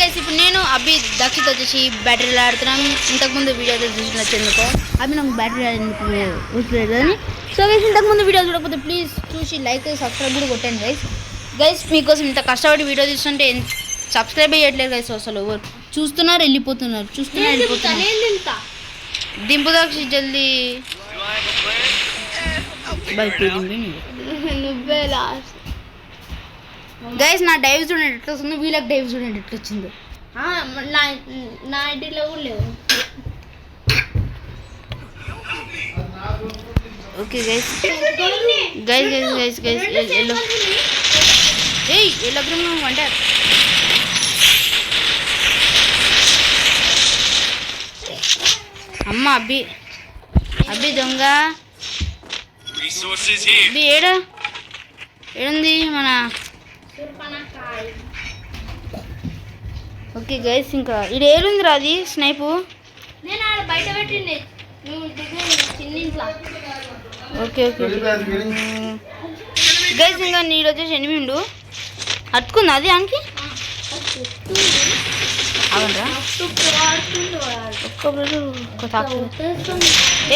Guys ఇప్పుడు నేను అభి దక్షిత్ వచ్చేసి బ్యాటరీలు ఆడుతున్నాం. ఇంతకుముందు వీడియో చూసి ఎందుకో అభి నాకు బ్యాటరీ ఎందుకు ఊసలేదు అని. సో గైస్ ఇంతకుముందు వీడియో చూడకపోతే ప్లీజ్ చూసి లైక్ సబ్స్క్రైబ్ కూడా కొట్టండి గైస్ మీకోసం ఇంత కష్టపడి వీడియో చూస్తుంటే సబ్స్క్రైబ్ చేయట్లేదు గైస్. అసలు చూస్తున్నారు వెళ్ళిపోతున్నారు దింపు దక్షి జల్దీ నువ్వే లాస్ట్ గైస్. నా డైవ్ చూడండి ఎట్లా వస్తుందో, వీళ్ళకి డైవ్ చూడండి ఎట్లా వచ్చిందో. నా ఐటీలో కూడా లేవు. Okay guys yellow yellow green అంటే అమ్మ అబ్బి దొంగ అబ్బి ఏడుంది మన. ఓకే గైస్ ఇంకా ఇది ఏడుందిరా అది స్నైపు. నేను ఆడ బయట పెట్టిండే చిన్న ఇంట్లో. ఓకే గైస్ ఇంకా నీడు వచ్చేసి ఎనిమిది అట్టుకుంది అది అనికి అవునరా ఒక్క తాకు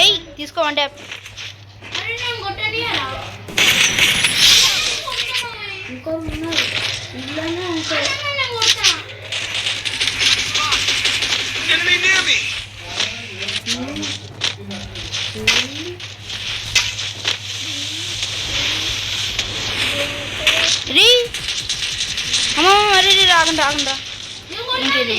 ఏయ్ తీసుకోమంటే రీ అమ్మ మరి రాకుండా ఇంకేది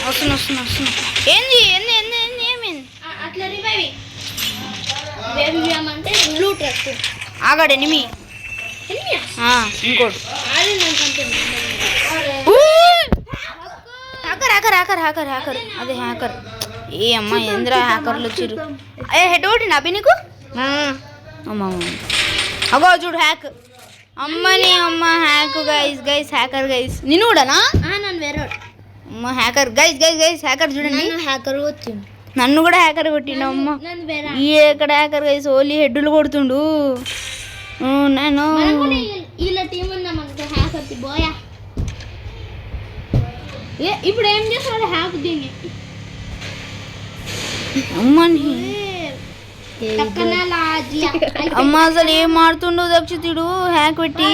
వస్తున్నా ఏంది ఏమైంది అట్లా రివైవ్ అంటే బ్లూ ట్రక్ ఆగాడు ఎనిమి ఇంకోటి హ్యాకర్ అదే హ్యాకర్. ఏ అమ్మ ఏంద్రా హ్యాకర్లు వచ్చారు. ఏ హెడ్ కొట్టిన అభి నీకు అమ్మ అగో చూడు హ్యాక్ అమ్మని అమ్మ హ్యాక్ గైస్ హ్యాకర్ గైస్. నిన్ను కూడానా? నన్ను వేరే అమ్మ హ్యాకర్ గైస్ హ్యాకర్ చూడండి. హ్యాకర్ వచ్చింది నన్ను కూడా హ్యాకర్ కొట్టిండు అమ్మ. ఈ ఎక్కడ హ్యాకర్ గైస్ ఓన్లీ హెడ్లు కొడుతుండు. నేను ఇలా టీం ఉందామంటే హ్యాకర్ బోయా ఇప్పుడు ఏం చేస్తాడు హ్యాక్ దీన్ని అమ్మని అమ్మ అసలు ఏం ఆడుతుండో దక్షితుడు హ్యాక్ పెట్టి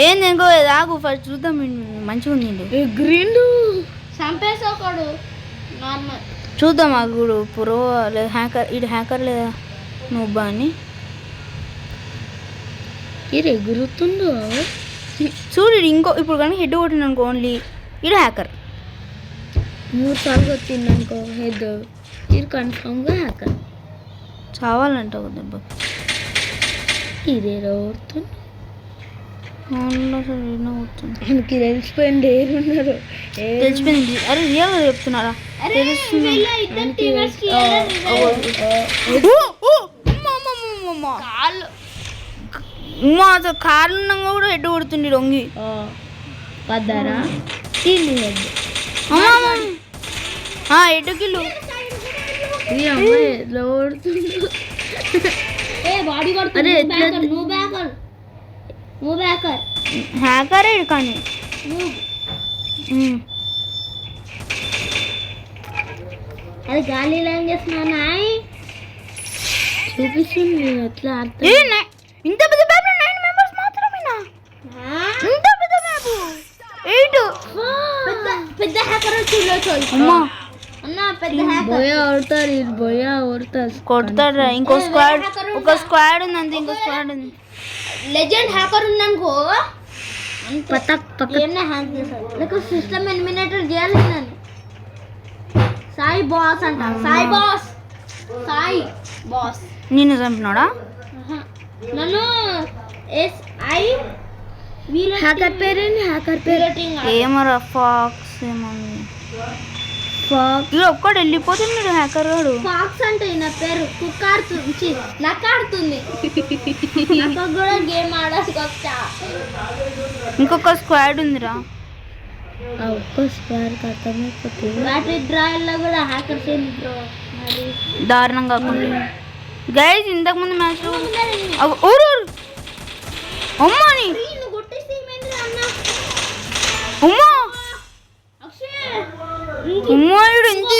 ఏం అనుకోలేదు. ఆగు ఫస్ట్ చూద్దాం మంచిగా ఉంది గ్రీన్ చంపేసాడు నార్మల్ చూద్దాం ఆగుడు ప్రో లేదా హ్యాకర్ ఇది హ్యాకర్ లేదా నువ్వు అని ఇది ఎగురుతుందో చూడు ఇంకో ఇప్పుడు కానీ హెడ్ కొట్టింది అనుకో ఓన్లీ ఇది హ్యాకర్. 3 సార్లు కొట్టింది అనుకో హెడ్ ఇది కన్ఫర్మ్గా హ్యాకర్ చావాలంట దెబ్బ. ఇదేదో కొడుతుంది మనకి తెలిసిపోయింది ఏరున్నారు తెలిసిపోయింది. అరే రియల్గా చెప్తున్నారా తెలుస్తుంది. అసలు కార్లు ఉన్నాగా కూడా హెడ్ కొడుతుంది రొంగి పద్దారా హెడ్ కిల్లు హ్యాకరే కానీ అది గాలిలో ఏం చేస్తున్నా చూపిస్తుంది ఎట్లా ఇంత పెద్ద మ్యాప్ 9 మెంబర్స్ మాత్రమేనా? ఇంత పెద్ద మ్యాప్ 8 పెద్ద హ్యాకర్ చూడొచ్చు అమ్మా అన్న పెద్ద హ్యాకర్ బోయా ఆడతారు కొడతాడు. ఇంకో స్క్వాడ్ ఒక స్క్వాడ్ ఉంది అంతే. ఇంకో స్క్వాడ్ ఉంది లెజెండ్ హ్యాకర్ ఉందనుకో ఏమన్నా హ్యాక్ చేశారు లేక సిస్టమ్ ఎలిమినేటర్ చేయాలి. నేను సాయి బాస్ అంట సాయి బాస్ నిన్ను చంపినాడా? నన్ను SI హ్యాకర్ పేరేంటి హ్యాకర్ పేరు ఏమరా ఫాక్స్ ఏమని ఇది ఒక్కడు వెళ్ళిపోతున్నాడు హ్యాకర్ గాడు. ఫాక్స్ అంటే నా పేరు కుక్క ఆడుతుంది నక్కాడుతుంది కూడా గేమ్ ఆడొచ్చా. ఇంకొక స్క్వాడ్ ఉందిరా. ఒక్క స్క్వాడ్ అర్థమైపోతుంది. బ్యాటరీ డ్రాయర్లో కూడా హ్యాకర్స్ మరి దారుణంగా కాకుండా గైస్ ఇంతకు ముందు మ్యాచ్ ఊరు అమ్మాని నువ్వు కొట్టేస్తే ఏమైంది అన్న అమ్మా అక్షయ్ అమ్మాయిడు ఎంత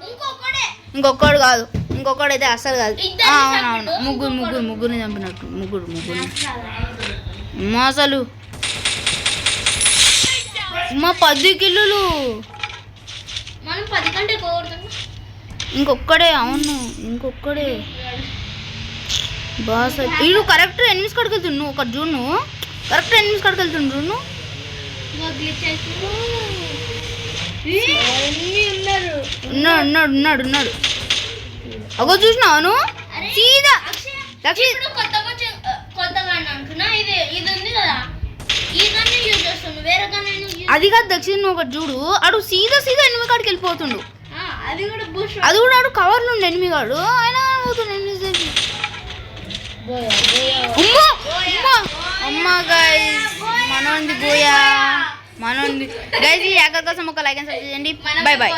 ఇంకొకడే ఇంకొకడు కాదు ఇంకొకడైతే అస్సలు కాదు ఇద్దరిని అవునవును చంపినాడు. ముగ్గురిని చంపినట్టు ముగ్గురిని అమ్మా అసలు అమ్మా 10 కిల్లులు మనం 10 కంటే కోరుతాం ఇంకొక్కడే అవును ఇంకొక్కడే బాస్ వీడు కరెక్ట్ ఎనిమిది కాడికి వెళ్తుండు నువ్వు ఒకటి చూడు నువ్వు కరెక్ట్ ఎనిమిది కాడికి వెళ్తుండు చూడు నువ్వు గ్లిచ్ అవుతుంది ఉన్నాడు ఉన్నాడు ఉన్నాడు ఉన్నాడు అగో చూసినావా నువ్వు అరే, సీదా అక్షయ్, లక్ష్మి ఇప్పుడు కొత్తగా అనుకున్నా ఇది ఉంది కదా ఈ గన్ను యూజ్ చేస్తుండు వేరే గన్ను అది కాదు దక్షిణ నువ్వు ఒకటి చూడు అడు సీదా సీదా ఎనిమిది కాడికి వెళ్ళిపోతుండు అది కూడా బుష్ అది కూడా ఆడు కవర్లు ఉండు ఎనిమిది కాడు ఆయన పోతుండు ఎనిమిది దగ్గరికి. అమ్మా అమ్మా అమ్మా గైస్ మనోంది గోయా మనోంది గైస్ ఈ హ్యాకర్ కోసం ఒక లైక్ అండ్ సబ్స్క్రైబ్ చేయండి బై బై